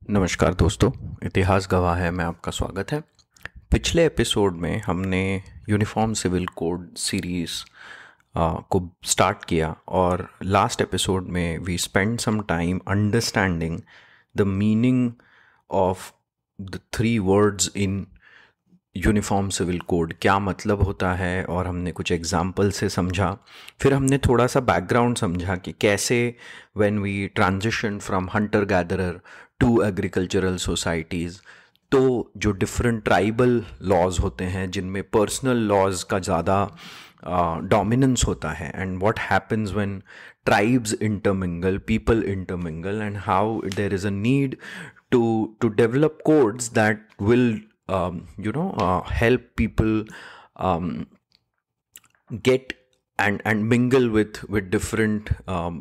नमस्कार दोस्तों, इतिहास गवाह है में आपका स्वागत है। पिछले एपिसोड में हमने यूनिफॉर्म सिविल कोड सीरीज़ को स्टार्ट किया और लास्ट एपिसोड में we spend some time understanding the meaning of the three words in uniform civil code, क्या मतलब होता है, और हमने कुछ एग्जाम्पल से समझा। फिर हमने थोड़ा सा बैकग्राउंड समझा कि कैसे when we transition from hunter gatherer to agricultural societies, तो जो डिफरेंट ट्राइबल लॉज होते हैं जिनमें पर्सनल लॉज का ज़्यादा डोमिनेंस होता है, and what happens when tribes intermingle, people intermingle, and how there is a need to develop codes that will help people um, get and mingle with different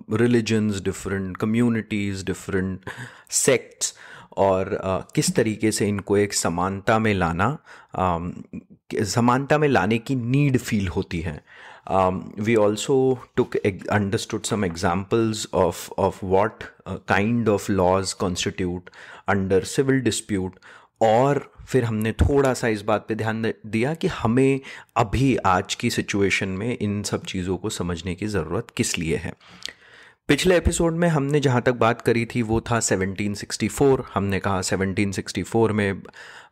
religions, different communities, different sects, और किस तरीके से इनको एक समानता में लाने की नीड फील होती है। We also understood some examples of what kind of laws constitute under civil dispute, और फिर हमने थोड़ा सा इस बात पे ध्यान दिया कि हमें अभी आज की सिचुएशन में इन सब चीज़ों को समझने की ज़रूरत किस लिए है। पिछले एपिसोड में हमने जहाँ तक बात करी थी वो था 1764। हमने कहा 1764 में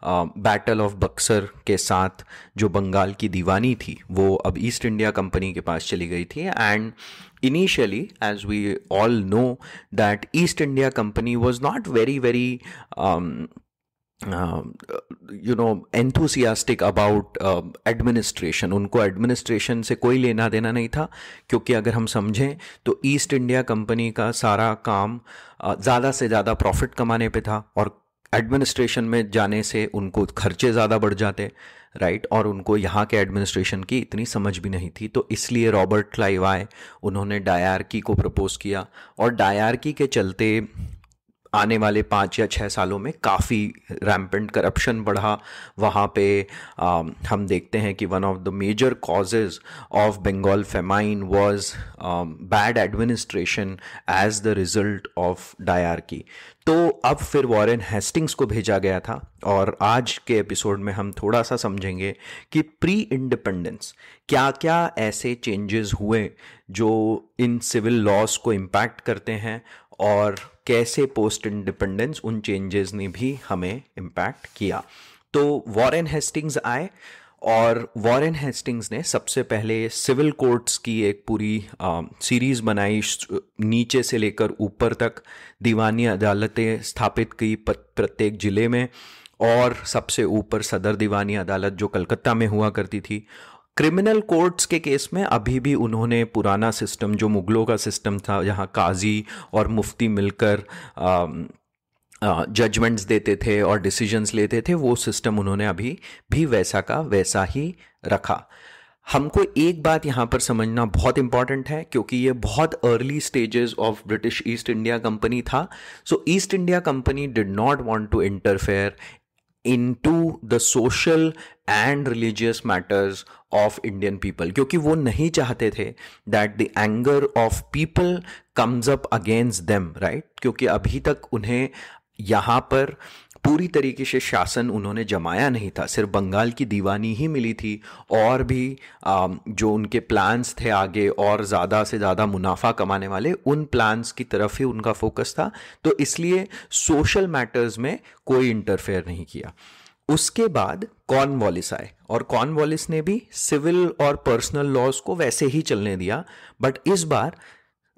बैटल ऑफ बक्सर के साथ जो बंगाल की दीवानी थी वो अब ईस्ट इंडिया कंपनी के पास चली गई थी, and initially as we all know that East India Company was not very enthusiastic about administration. उनको एडमिनिस्ट्रेशन से कोई लेना देना नहीं था, क्योंकि अगर हम समझें तो ईस्ट इंडिया कंपनी का सारा काम ज़्यादा से ज़्यादा प्रॉफिट कमाने पे था, और एडमिनिस्ट्रेशन में जाने से उनको खर्चे ज़्यादा बढ़ जाते, राइट। और उनको यहाँ के एडमिनिस्ट्रेशन की इतनी समझ भी नहीं थी, तो इसलिए रॉबर्ट क्लाइव आए, उन्होंने डायरकी को प्रपोज किया, और डायरकी के चलते आने वाले 5 या 6 सालों में काफ़ी रैम्पेंट करप्शन बढ़ा वहाँ पे। हम देखते हैं कि one of the major causes of Bengal famine was bad administration as the result of dyarchy. तो अब फिर वॉरेन हेस्टिंग्स को भेजा गया था, और आज के एपिसोड में हम थोड़ा सा समझेंगे कि प्री इंडिपेंडेंस क्या क्या ऐसे चेंजेस हुए जो इन सिविल लॉज को इम्पैक्ट करते हैं, और कैसे पोस्ट इंडिपेंडेंस उन चेंजेस ने भी हमें इम्पैक्ट किया। तो वॉरेन हेस्टिंग्स आए, और वॉरेन हेस्टिंग्स ने सबसे पहले सिविल कोर्ट्स की एक पूरी सीरीज़ बनाई, नीचे से लेकर ऊपर तक दीवानी अदालतें स्थापित की प्रत्येक ज़िले में, और सबसे ऊपर सदर दीवानी अदालत जो कलकत्ता में हुआ करती थी। क्रिमिनल कोर्ट्स के केस में अभी भी उन्होंने पुराना सिस्टम जो मुगलों का सिस्टम था, जहाँ काजी और मुफ्ती मिलकर जजमेंट्स देते थे और डिसीजंस लेते थे, वो सिस्टम उन्होंने अभी भी वैसा का वैसा ही रखा। हमको एक बात यहाँ पर समझना बहुत इंपॉर्टेंट है, क्योंकि ये बहुत early stages of British East India Company था। So East India Company did not want to interfere into the social and religious matters of Indian people, क्योंकि वो नहीं चाहते थे that the anger of people comes up against them, right। क्योंकि अभी तक उन्हें यहाँ पर पूरी तरीके से शासन उन्होंने जमाया नहीं था, सिर्फ बंगाल की दीवानी ही मिली थी, और भी जो उनके प्लान्स थे आगे और ज़्यादा से ज़्यादा मुनाफा कमाने वाले, उन प्लान्स की तरफ ही उनका फोकस था। तो इसलिए सोशल मैटर्स में कोई इंटरफेयर नहीं किया। उसके बाद कॉर्नवालिस आए, और कॉर्नवालिस ने भी सिविल और पर्सनल लॉज को वैसे ही चलने दिया, बट इस बार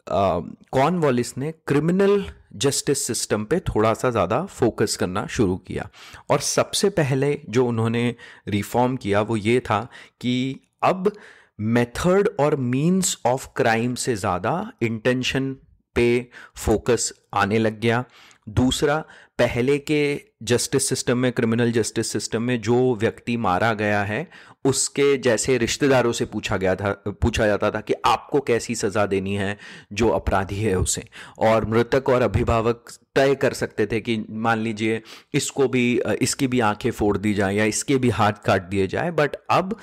कॉर्नवालिस ने क्रिमिनल जस्टिस सिस्टम पे थोड़ा सा ज़्यादा फोकस करना शुरू किया। और सबसे पहले जो उन्होंने रिफॉर्म किया वो ये था कि अब मेथड और मीन्स ऑफ क्राइम से ज़्यादा इंटेंशन पे फोकस आने लग गया। दूसरा, पहले के जस्टिस सिस्टम में, क्रिमिनल जस्टिस सिस्टम में जो व्यक्ति मारा गया है उसके जैसे रिश्तेदारों से पूछा जाता था कि आपको कैसी सज़ा देनी है जो अपराधी है उसे, और मृतक और अभिभावक तय कर सकते थे कि मान लीजिए इसकी भी आंखें फोड़ दी जाए या इसके भी हाथ काट दिए जाए। बट अब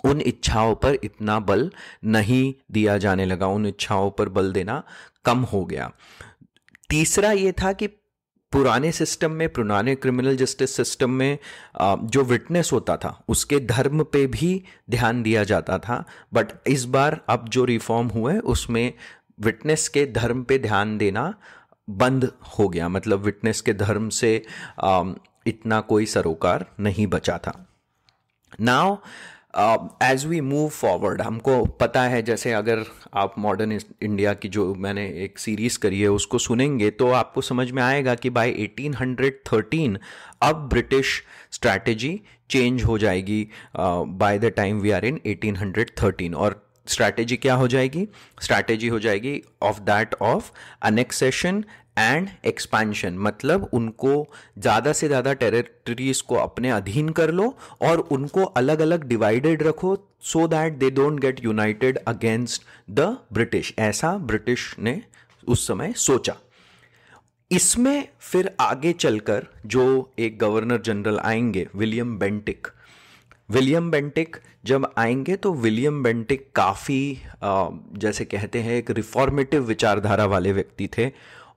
उन इच्छाओं पर इतना बल नहीं दिया जाने लगा, उन इच्छाओं पर बल देना कम हो गया। तीसरा ये था कि पुराने सिस्टम में, पुराने क्रिमिनल जस्टिस सिस्टम में जो विटनेस होता था उसके धर्म पे भी ध्यान दिया जाता था, बट इस बार अब जो रिफॉर्म हुए उसमें विटनेस के धर्म पे ध्यान देना बंद हो गया। मतलब विटनेस के धर्म से इतना कोई सरोकार नहीं बचा था। Now as we move forward, हमको पता है, जैसे अगर आप मॉडर्न इंडिया की जो मैंने एक सीरीज करी है उसको सुनेंगे तो आपको समझ में आएगा कि बाय 1813 अब ब्रिटिश स्ट्रैटेजी चेंज हो जाएगी by the time we are in 1813। और स्ट्रैटेजी क्या हो जाएगी? स्ट्रैटेजी हो जाएगी of that of annexation and expansion. मतलब उनको ज़्यादा से ज़्यादा टेरिटरीज को अपने अधीन कर लो और उनको अलग अलग डिवाइडेड रखो so that they don't get United against the British. ऐसा ब्रिटिश ने उस समय सोचा। इसमें फिर आगे चलकर जो एक गवर्नर जनरल आएंगे, विलियम बेंटिक। विलियम बेंटिक जब आएंगे तो विलियम बेंटिक काफ़ी जैसे कहते हैं एक रिफॉर्मेटिव विचारधारा वाले व्यक्ति थे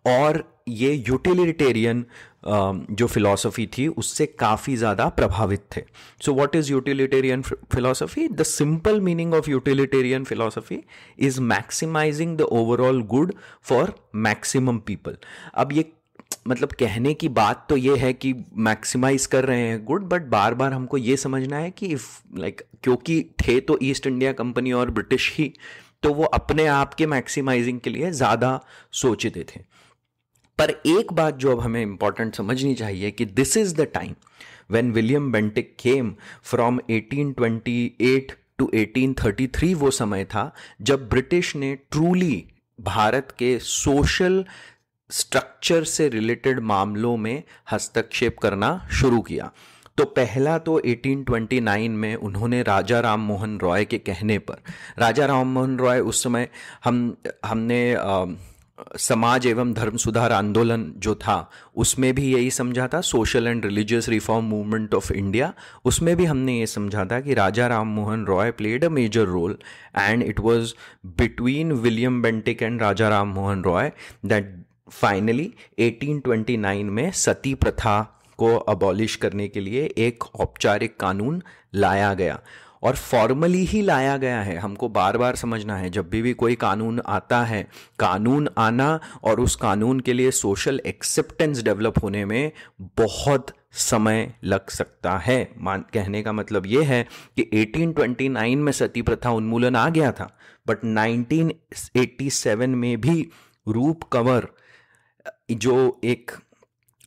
और ये यूटिलिटेरियन जो फिलॉसफी थी उससे काफ़ी ज़्यादा प्रभावित थे। So what is utilitarian philosophy? The simple meaning of utilitarian philosophy is maximising the overall good for maximum people. अब ये मतलब कहने की बात तो ये है कि मैक्सिमाइज कर रहे हैं गुड, बट बार बार हमको ये समझना है कि इफ क्योंकि थे तो ईस्ट इंडिया कंपनी और ब्रिटिश ही, तो वो अपने आप के मैक्सिमाइजिंग के लिए ज़्यादा सोचते थे। पर एक बात जो अब हमें इंपॉर्टेंट समझनी चाहिए कि this is the time when William Bentinck came from 1828 to 1833। वो समय था जब ब्रिटिश ने ट्रूली भारत के सोशल स्ट्रक्चर से रिलेटेड मामलों में हस्तक्षेप करना शुरू किया। तो पहला तो 1829 में उन्होंने राजा राम मोहन रॉय के कहने पर, राजा राम मोहन रॉय उस समय हमने समाज एवं धर्म सुधार आंदोलन जो था उसमें भी यही समझा था, social and religious reform movement of India, उसमें भी हमने ये समझा था कि Raja Ram Mohan Roy played a major role and it was between William Bentinck and Raja Ram Mohan Roy that finally 1829 में सती प्रथा को अबॉलिश करने के लिए एक औपचारिक कानून लाया गया और फॉर्मली ही लाया गया है। हमको बार बार समझना है, जब भी कोई कानून आता है, कानून आना और उस कानून के लिए सोशल एक्सेप्टेंस डेवलप होने में बहुत समय लग सकता है। कहने का मतलब ये है कि 1829 में सती प्रथा उन्मूलन आ गया था, बट 1987 में भी रूप कंवर जो एक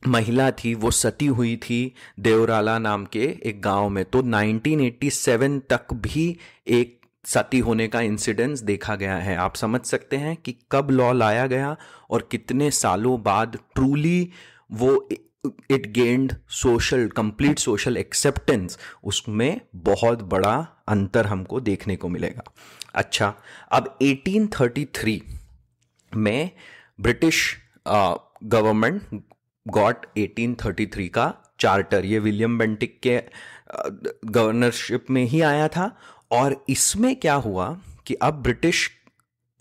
महिला थी वो सती हुई थी देवराला नाम के एक गांव में, तो 1987 तक भी एक सती होने का इंसिडेंस देखा गया है। आप समझ सकते हैं कि कब लॉ लाया गया और कितने सालों बाद ट्रूली वो it gained social complete social acceptance, उसमें बहुत बड़ा अंतर हमको देखने को मिलेगा। अच्छा, अब 1833 में ब्रिटिश गवर्नमेंट गॉट 1833 का चार्टर। ये विलियम बेंटिक के गवर्नरशिप में ही आया था और इसमें क्या हुआ कि अब British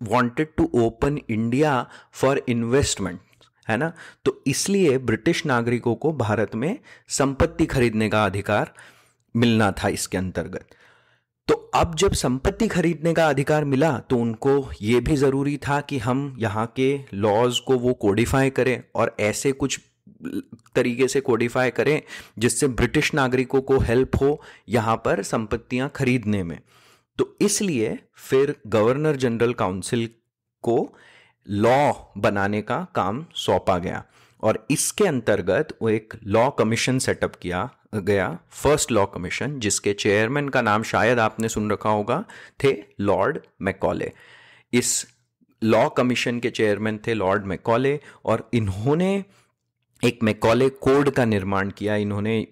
wanted to open India for investment, है ना। तो इसलिए ब्रिटिश नागरिकों को भारत में संपत्ति खरीदने का अधिकार मिलना था इसके अंतर्गत। तो अब जब संपत्ति खरीदने का अधिकार मिला तो उनको ये भी ज़रूरी था कि हम यहाँ के लॉज को वो कोडिफाई करें और ऐसे कुछ तरीके से कोडिफाई करें जिससे ब्रिटिश नागरिकों को हेल्प हो यहाँ पर संपत्तियाँ खरीदने में। तो इसलिए फिर गवर्नर जनरल काउंसिल को लॉ बनाने का काम सौंपा गया और इसके अंतर्गत वो एक लॉ कमीशन सेटअप किया गया, फर्स्ट लॉ कमीशन, जिसके चेयरमैन का नाम शायद आपने सुन रखा होगा, थे लॉर्ड मैकॉले। इस लॉ कमीशन के चेयरमैन थे लॉर्ड मैकॉले और इन्होंने एक मैकॉले कोड का निर्माण किया। इन्होंने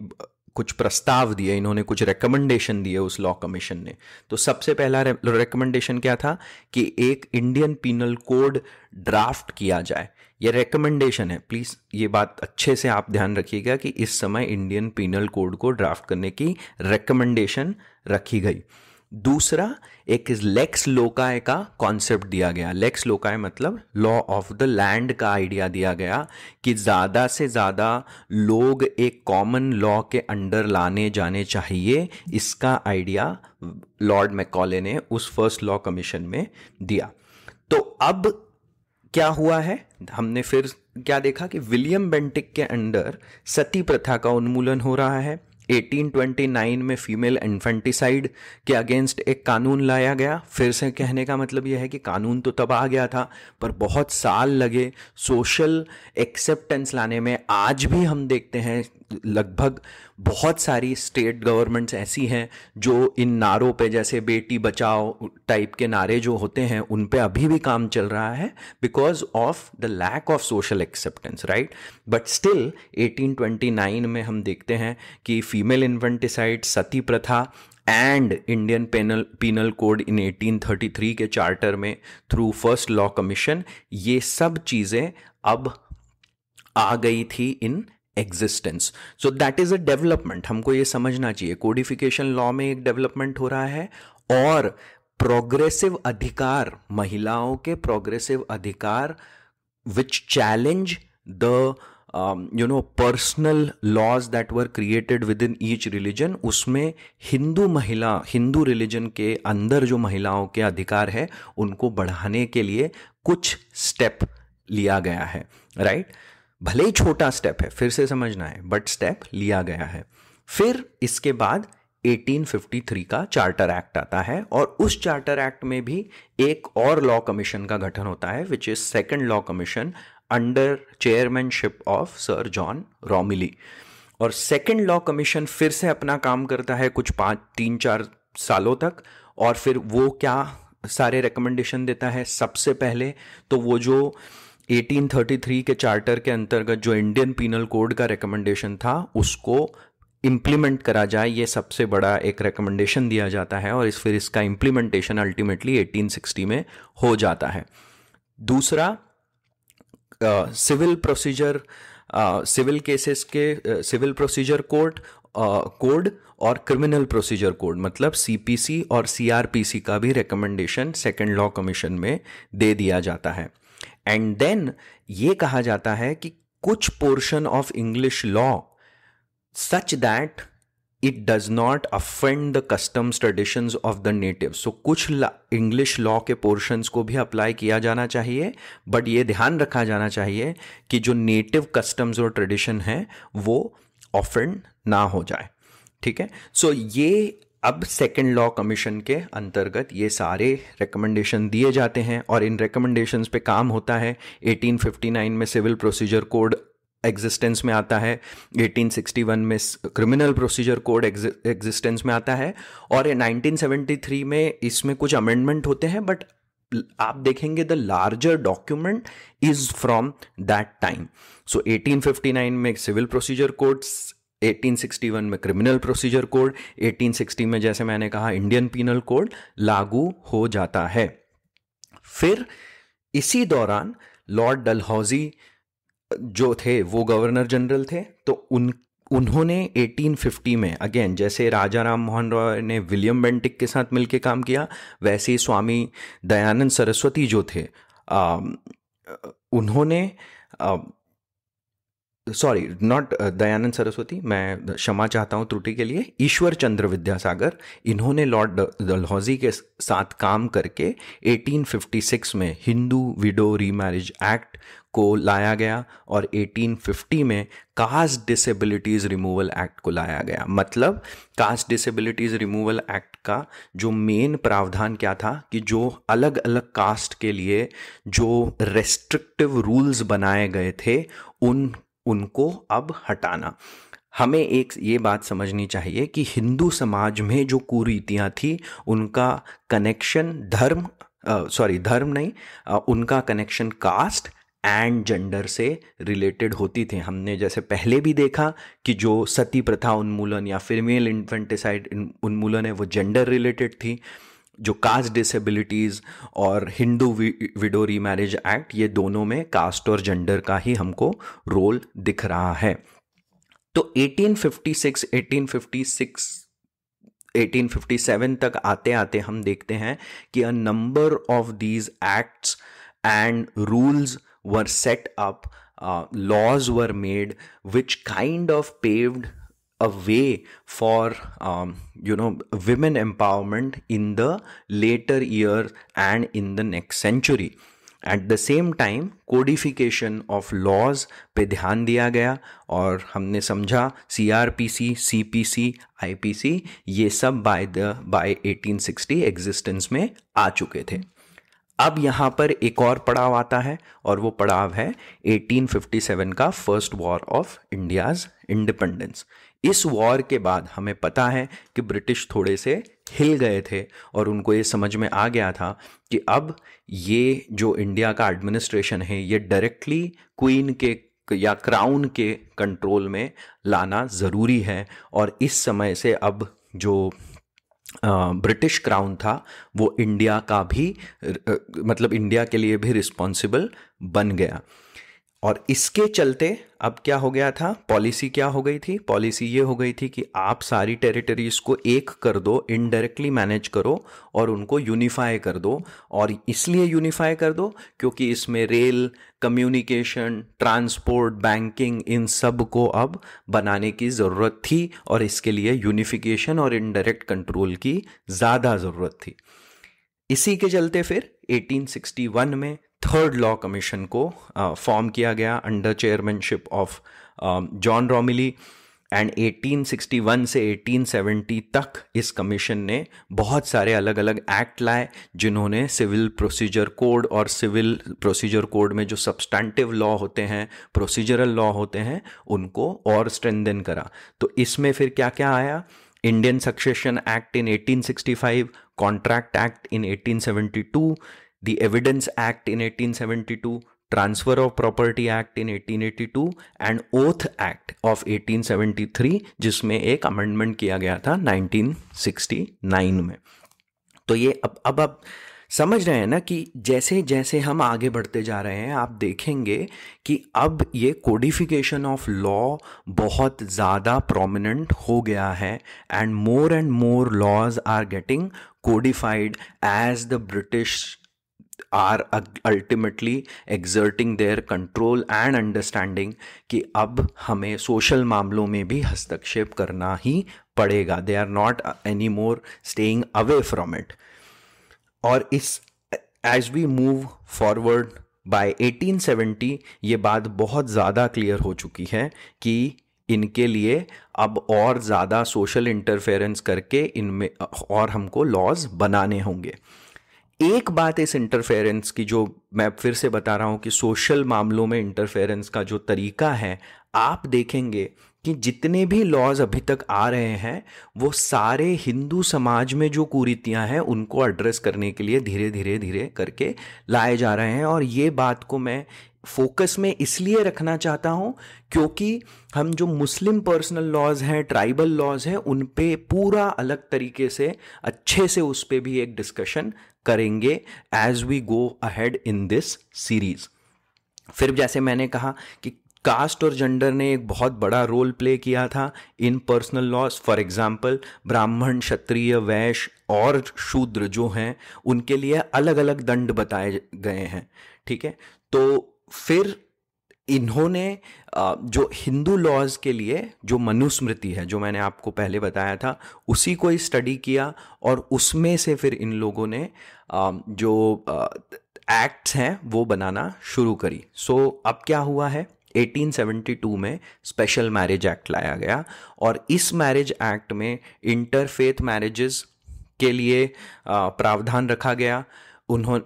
कुछ प्रस्ताव दिए, इन्होंने कुछ रिकमेंडेशन दिए उस लॉ कमीशन ने। तो सबसे पहला रिकमेंडेशन क्या था कि एक इंडियन पीनल कोड ड्राफ्ट किया जाए। ये रिकमेंडेशन है, प्लीज़ ये बात अच्छे से आप ध्यान रखिएगा कि इस समय इंडियन पीनल कोड को ड्राफ्ट करने की रिकमेंडेशन रखी गई। दूसरा एक लेक्स लोकाय का कॉन्सेप्ट दिया गया। लेक्स लोकाय मतलब लॉ ऑफ द लैंड का आइडिया दिया गया कि ज़्यादा से ज़्यादा लोग एक कॉमन लॉ के अंडर लाने जाने चाहिए। इसका आइडिया लॉर्ड मैकॉले ने उस फर्स्ट लॉ कमीशन में दिया। तो अब क्या हुआ है, हमने फिर क्या देखा कि विलियम बेंटिक के अंडर सती प्रथा का उन्मूलन हो रहा है। 1829 में फीमेल इन्फेंटिसाइड के अगेंस्ट एक कानून लाया गया। फिर से कहने का मतलब यह है कि कानून तो तब आ गया था, पर बहुत साल लगे सोशल एक्सेप्टेंस लाने में। आज भी हम देखते हैं लगभग बहुत सारी स्टेट गवर्नमेंट्स ऐसी हैं जो इन नारों पे, जैसे बेटी बचाओ टाइप के नारे जो होते हैं, उन पे अभी भी काम चल रहा है because of the lack of social acceptance, right. But still 1829 में हम देखते हैं कि फीमेल इन्फेंटिसाइड, सती प्रथा एंड इंडियन पीनल कोड इन 1833 के चार्टर में थ्रू फर्स्ट लॉ कमीशन, ये सब चीज़ें अब आ गई थी in existence. So that is a development, हमको ये समझना चाहिए। कोडिफिकेशन लॉ में एक डेवलपमेंट हो रहा है और प्रोग्रेसिव अधिकार, महिलाओं के प्रोग्रेसिव अधिकार which challenge the personal laws that were created within each religion, उसमें हिंदू रिलीजन के अंदर जो महिलाओं के अधिकार है उनको बढ़ाने के लिए कुछ स्टेप लिया गया है, राइट। भले ही छोटा स्टेप है, फिर से समझना है, बट स्टेप लिया गया है। फिर इसके बाद 1853 का चार्टर एक्ट आता है और उस चार्टर एक्ट में भी एक और लॉ कमीशन का गठन होता है which is second law commission under chairmanship of sir John Romilly. और सेकंड लॉ कमीशन फिर से अपना काम करता है कुछ 3-4 सालों तक। और फिर वो क्या सारे रिकमेंडेशन देता है, सबसे पहले तो वो जो 1833 के चार्टर के अंतर्गत जो इंडियन पीनल कोड का रिकमेंडेशन था उसको इम्प्लीमेंट करा जाए, ये सबसे बड़ा एक रिकमेंडेशन दिया जाता है। और फिर इसका इम्प्लीमेंटेशन अल्टीमेटली 1860 में हो जाता है। दूसरा सिविल प्रोसीजर, सिविल केसेस के सिविल प्रोसीजर कोड और क्रिमिनल प्रोसीजर कोड मतलब सीपीसी और सीआरपीसी का भी रिकमेंडेशन सेकेंड लॉ कमीशन में दे दिया जाता है। एंड देन ये कहा जाता है कि कुछ portion of English law such that it does not offend the customs traditions of the native. So कुछ इंग्लिश लॉ के पोर्शंस को भी अप्लाई किया जाना चाहिए, बट ये ध्यान रखा जाना चाहिए कि जो नेटिव कस्टम्स और ट्रेडिशन है वो ऑफेंड ना हो जाए, ठीक है। सो ये अब सेकेंड लॉ कमीशन के अंतर्गत ये सारे रिकमेंडेशन दिए जाते हैं और इन रिकमेंडेशंस पे काम होता है। 1859 में सिविल प्रोसीजर कोड एग्जिस्टेंस में आता है, 1861 में क्रिमिनल प्रोसीजर कोड एग्जिस्टेंस में आता है और 1973 में इसमें कुछ अमेंडमेंट होते हैं। बट आप देखेंगे the larger document is from that time. So 1859 में सिविल प्रोसीजर कोड, 1861 में क्रिमिनल प्रोसीजर कोड, 1860 में जैसे मैंने कहा इंडियन पीनल कोड लागू हो जाता है। फिर इसी दौरान लॉर्ड डलहौजी जो थे वो गवर्नर जनरल थे, तो उन्होंने 1850 में अगेन जैसे राजा राम मोहन रॉय ने विलियम बेंटिक के साथ मिलकर काम किया, वैसे ही स्वामी दयानंद सरस्वती जो थे उन्होंने सॉरी नॉट दयानंद सरस्वती, मैं क्षमा चाहता हूँ त्रुटि के लिए, ईश्वर चंद्र विद्यासागर, इन्होंने लॉर्ड डलहौजी के साथ काम करके 1856 में हिंदू विडो रीमैरिज एक्ट को लाया गया और 1850 में कास्ट डिसेबिलिटीज़ रिमूवल एक्ट को लाया गया। मतलब कास्ट डिसेबिलिटीज़ रिमूवल एक्ट का जो मेन प्रावधान क्या था कि जो अलग अलग कास्ट के लिए जो रेस्ट्रिक्टिव रूल्स बनाए गए थे उनको अब हटाना। हमें एक ये बात समझनी चाहिए कि हिंदू समाज में जो कुरीतियाँ थी उनका कनेक्शन उनका कनेक्शन कास्ट एंड जेंडर से रिलेटेड होती थी। हमने जैसे पहले भी देखा कि जो सती प्रथा उन्मूलन या फीमेल इन्फेंटिसाइड उन्मूलन है वो जेंडर रिलेटेड थी। जो कास्ट डिसेबिलिटीज़ और हिंदू विडो रीमैरिज एक्ट, ये दोनों में कास्ट और जेंडर का ही हमको रोल दिख रहा है। तो 1856 1857 तक आते आते हम देखते हैं कि a number of these acts and rules were set up, laws were made which kind of paved a way for women empowerment in the later years and in the next century. At the same time codification of laws पे ध्यान दिया गया और हमने समझा CRPC, CPC, IPC ये सब bye 1860 existence में आ चुके थे। अब यहाँ पर एक और पड़ाव आता है और वो पड़ाव है 1857 का first war of India's independence. इस वॉर के बाद हमें पता है कि ब्रिटिश थोड़े से हिल गए थे और उनको ये समझ में आ गया था कि अब ये जो इंडिया का एडमिनिस्ट्रेशन है ये डायरेक्टली क्वीन के या क्राउन के कंट्रोल में लाना ज़रूरी है। और इस समय से अब जो ब्रिटिश क्राउन था वो इंडिया का भी मतलब इंडिया के लिए भी रिस्पॉन्सिबल बन गया। और इसके चलते अब क्या हो गया था, पॉलिसी क्या हो गई थी, पॉलिसी ये हो गई थी कि आप सारी टेरिटरीज को एक कर दो, इनडायरेक्टली मैनेज करो और उनको यूनिफाई कर दो। और इसलिए यूनिफाई कर दो क्योंकि इसमें rail, communication, transport, banking in सब को अब बनाने की ज़रूरत थी और इसके लिए यूनिफिकेशन और इनडायरेक्ट कंट्रोल की ज़्यादा ज़रूरत थी। इसी के चलते फिर 1861 में थर्ड लॉ कमीशन को फॉर्म किया गया under chairmanship of John Romilly. And 1861 से 1870 तक इस कमीशन ने बहुत सारे अलग अलग एक्ट लाए जिन्होंने सिविल प्रोसीजर कोड और सिविल प्रोसीजर कोड में जो सब्सटैंटिव लॉ होते हैं, प्रोसीजरल लॉ होते हैं, उनको और स्ट्रेंथन करा। तो इसमें फिर क्या क्या आया, Indian succession act in 1865, contract act in 1872, the Evidence Act in 1872, Transfer of Property Act in 1882 and Oath Act of 1873 जिसमें एक अमेंडमेंट किया गया था 1969 में। तो ये अब आप समझ रहे हैं ना कि जैसे जैसे हम आगे बढ़ते जा रहे हैं आप देखेंगे कि अब ये कोडिफिकेशन ऑफ लॉ बहुत ज़्यादा प्रोमिनेंट हो गया है and more laws are getting codified as the British are ultimately exerting their control and understanding कि अब हमें सोशल मामलों में भी हस्तक्षेप करना ही पड़ेगा। They are not anymore staying away from it। और इस as we move forward by 1870 ये बात बहुत ज़्यादा क्लियर हो चुकी है कि इनके लिए अब और ज़्यादा सोशल इंटरफेरेंस करके इनमें और हमको लॉज बनाने होंगे। एक बात इस इंटरफेरेंस की जो मैं फिर से बता रहा हूं कि सोशल मामलों में इंटरफेरेंस का जो तरीका है, आप देखेंगे कि जितने भी लॉज अभी तक आ रहे हैं वो सारे हिंदू समाज में जो कुरीतियां हैं उनको एड्रेस करने के लिए धीरे धीरे करके लाए जा रहे हैं। और ये बात को मैं फोकस में इसलिए रखना चाहता हूं क्योंकि हम जो मुस्लिम पर्सनल लॉज हैं, ट्राइबल लॉज हैं, उन पे पूरा अलग तरीके से अच्छे से उस पे भी एक डिस्कशन करेंगे as we go ahead in this series. फिर जैसे मैंने कहा कि कास्ट और जेंडर ने एक बहुत बड़ा रोल प्ले किया था इन पर्सनल लॉज। फॉर एग्जाम्पल ब्राह्मण, क्षत्रिय, वैश्य और शूद्र जो हैं उनके लिए अलग अलग दंड बताए गए हैं, ठीक है। तो फिर इन्होंने जो हिंदू लॉज के लिए जो मनुस्मृति है जो मैंने आपको पहले बताया था उसी को स्टडी किया और उसमें से फिर इन लोगों ने जो एक्ट्स हैं वो बनाना शुरू करी। सो अब क्या हुआ है, 1872 में स्पेशल मैरिज एक्ट लाया गया और इस मैरिज एक्ट में इंटरफेथ मैरिजेस के लिए प्रावधान रखा गया।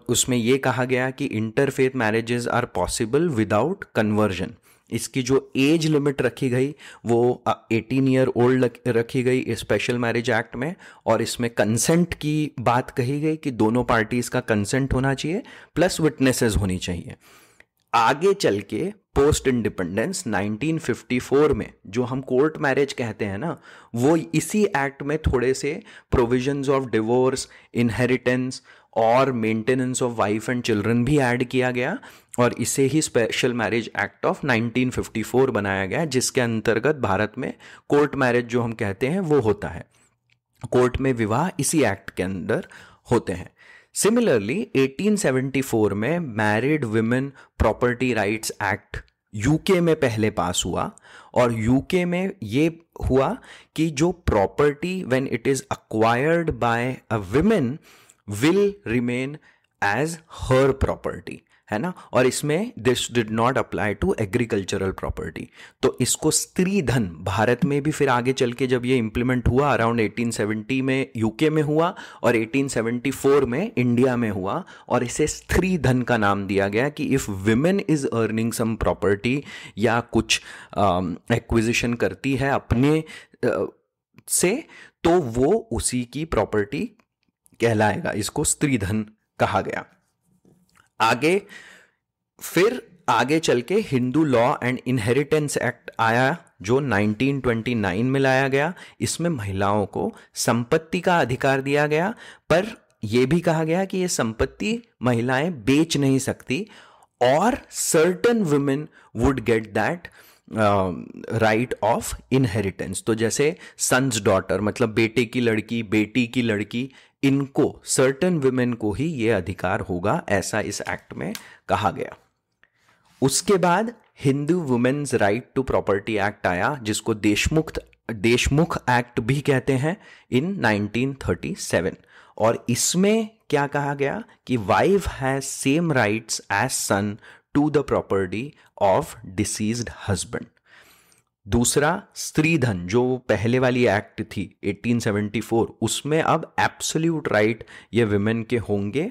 उसमें ये कहा गया कि interfaith marriages are possible without conversion. इसकी जो एज लिमिट रखी गई वो 18 ईयर ओल्ड रखी गई स्पेशल मैरिज एक्ट में। और इसमें कंसेंट की बात कही गई कि दोनों पार्टीज का कंसेंट होना चाहिए प्लस विटनेसेस होनी चाहिए। आगे चल के पोस्ट इंडिपेंडेंस 1954 में जो हम कोर्ट मैरिज कहते हैं ना, वो इसी एक्ट में थोड़े से प्रोविजंस ऑफ डिवोर्स, इनहेरिटेंस और maintenance of wife and children भी ऐड किया गया और इसे ही स्पेशल मैरिज एक्ट ऑफ 1954 बनाया गया जिसके अंतर्गत भारत में कोर्ट मैरिज जो हम कहते हैं वो होता है। कोर्ट में विवाह इसी एक्ट के अंदर होते हैं। सिमिलरली 1874 में married women property rights act UK में पहले पास हुआ, और यूके में ये हुआ कि जो property when it is acquired by a women will remain as her property, है ना। और इसमें this did not apply to agricultural property. तो इसको स्त्री धन, भारत में भी फिर आगे चल के जब ये इंप्लीमेंट हुआ अराउंड 1870 में यूके में हुआ और 1874 में इंडिया में हुआ, और इसे स्त्री धन का नाम दिया गया कि if women is earning sum property या कुछ एक्विजिशन करती है अपने से, तो वो उसी की प्रॉपर्टी कहलाएगा। इसको स्त्री धन कहा गया। फिर आगे चल के Hindu law and inheritance act आया जो 1929 में लाया गया। इसमें महिलाओं को संपत्ति का अधिकार दिया गया, पर यह भी कहा गया कि यह संपत्ति महिलाएं बेच नहीं सकती, और certain women would get that right of inheritance. तो जैसे सन्स डॉटर, मतलब बेटे की लड़की, बेटी की लड़की, इनको सर्टन विमेन को ही ये अधिकार होगा, ऐसा इस एक्ट में कहा गया। उसके बाद Hindu women's right to property act आया, जिसको देशमुख एक्ट भी कहते हैं, इन 1937। और इसमें क्या कहा गया कि wife has same rights as son to the property of deceased husband. दूसरा, स्त्री धन, जो पहले वाली एक्ट थी 1874, उसमें अब एब्सोल्यूट राइट ये विमेन के होंगे।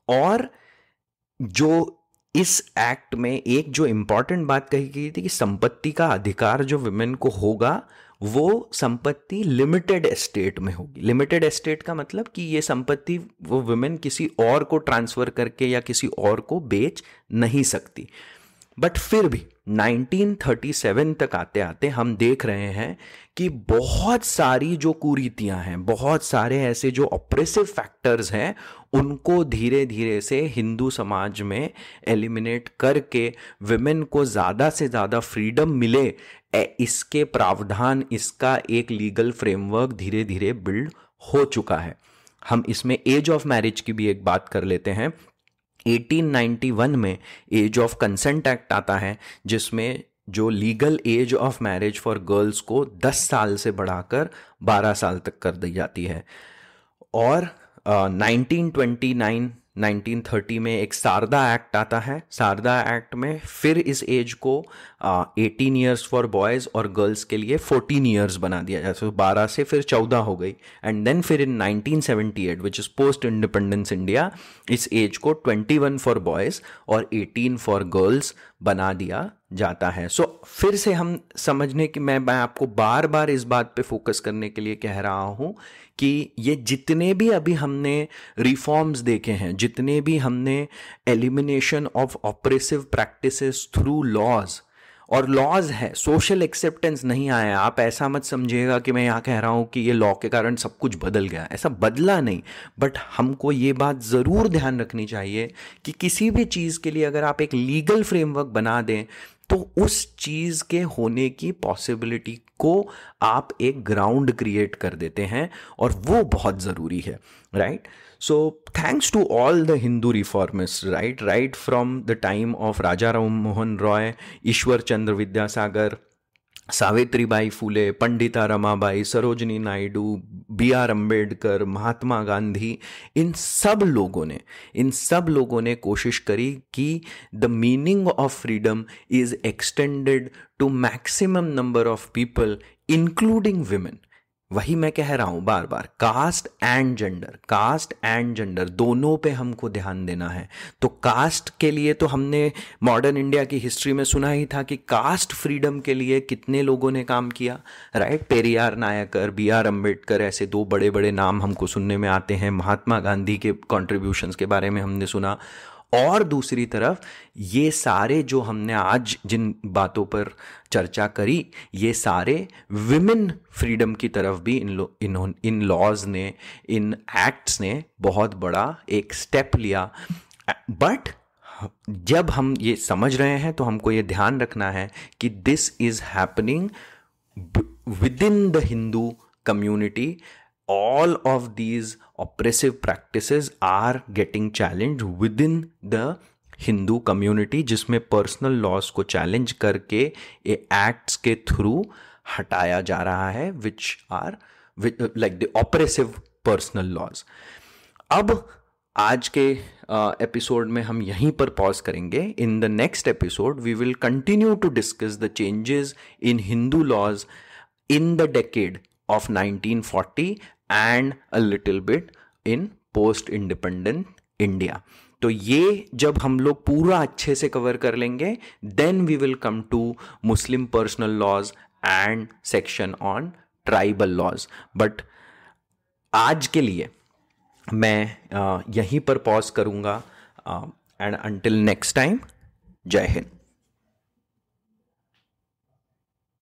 और जो इस एक्ट में एक जो इंपॉर्टेंट बात कही गई थी कि संपत्ति का अधिकार जो विमेन को होगा, वो संपत्ति लिमिटेड एस्टेट में होगी। लिमिटेड एस्टेट का मतलब कि ये संपत्ति वो विमेन किसी और को ट्रांसफर करके या किसी और को बेच नहीं सकती। बट फिर भी 1937 तक आते आते हम देख रहे हैं कि बहुत सारी जो कुरीतियां हैं, बहुत सारे ऐसे जो ऑप्रेसिव फैक्टर्स हैं, उनको धीरे धीरे से हिंदू समाज में एलिमिनेट करके विमेन को ज़्यादा से ज़्यादा फ्रीडम मिले, इसके प्रावधान, इसका एक लीगल फ्रेमवर्क धीरे धीरे बिल्ड हो चुका है। हम इसमें एज ऑफ मैरिज की भी एक बात कर लेते हैं। 1891 में एज ऑफ कंसेंट एक्ट आता है, जिसमें जो legal age of marriage for girls को 10 साल से बढ़ाकर 12 साल तक कर दी जाती है। और 1929 1930 में एक शारदा एक्ट आता है। शारदा एक्ट में फिर इस एज को 18 ईयर्स फॉर बॉयज़ और गर्ल्स के लिए 14 ईयर्स बना दिया जाए, तो 12 से फिर 14 हो गई। एंड देन फिर इन 1978 which is post independence India, इस एज को 21 फॉर बॉयज़ और 18 फॉर गर्ल्स बना दिया जाता है। सो फिर से हम समझने की, मैं आपको बार बार इस बात पे फोकस करने के लिए कह रहा हूँ कि ये जितने भी अभी हमने रिफॉर्म्स देखे हैं, जितने भी हमने elimination of oppressive practices through laws, और लॉज है, सोशल एक्सेप्टेंस नहीं आया। आप ऐसा मत समझिएगा कि मैं यहाँ कह रहा हूँ कि ये लॉ के कारण सब कुछ बदल गया, ऐसा बदला नहीं। बट हमको ये बात ज़रूर ध्यान रखनी चाहिए कि किसी भी चीज़ के लिए अगर आप एक लीगल फ्रेमवर्क बना दें, तो उस चीज़ के होने की पॉसिबिलिटी को आप एक ग्राउंड क्रिएट कर देते हैं, और वो बहुत ज़रूरी है, right. So thanks to all the Hindu reformists, right from the time of Raja Ram Mohan Roy, Ishwar Chandra Vidyasagar, Savitribai Phule, Pandita Ramabai, Sarojini Naidu, B.R. Ambedkar, Mahatma Gandhi, इन सब लोगों ने कोशिश करी कि the meaning of freedom is extended to maximum number of people including women. वही मैं कह रहा हूं बार बार, कास्ट एंड जेंडर दोनों पे हमको ध्यान देना है। तो कास्ट के लिए तो हमने मॉडर्न इंडिया की हिस्ट्री में सुना ही था कि कास्ट फ्रीडम के लिए कितने लोगों ने काम किया, राइट। पेरियार नायकर, B.R. अम्बेडकर, ऐसे दो बड़े बड़े नाम हमको सुनने में आते हैं। महात्मा गांधी के कॉन्ट्रीब्यूशंस के बारे में हमने सुना। और दूसरी तरफ ये सारे जो हमने आज जिन बातों पर चर्चा करी, ये सारे विमेन फ्रीडम की तरफ भी इन लॉज ने, इन एक्ट्स ने बहुत बड़ा एक स्टेप लिया। बट जब हम ये समझ रहे हैं तो हमको ये ध्यान रखना है कि this is happening with in the Hindu community all of these oppressive practices are getting challenged within the Hindu community, जिसमें पर्सनल लॉज को चैलेंज करके ये एक्ट्स के थ्रू हटाया जा रहा है, which are like the oppressive personal laws. अब आज के एपिसोड में हम यहीं पर पॉज करेंगे। In the next episode we will continue to discuss the changes in Hindu laws in the decade of 1940 and a little bit in post independent India. तो ये जब हम लोग पूरा अच्छे से कवर कर लेंगे, then we will come to Muslim personal laws and section on tribal laws. But आज के लिए मैं यहीं पर पॉज करूंगा, एंड अंटिल नेक्स्ट टाइम, जय हिंद।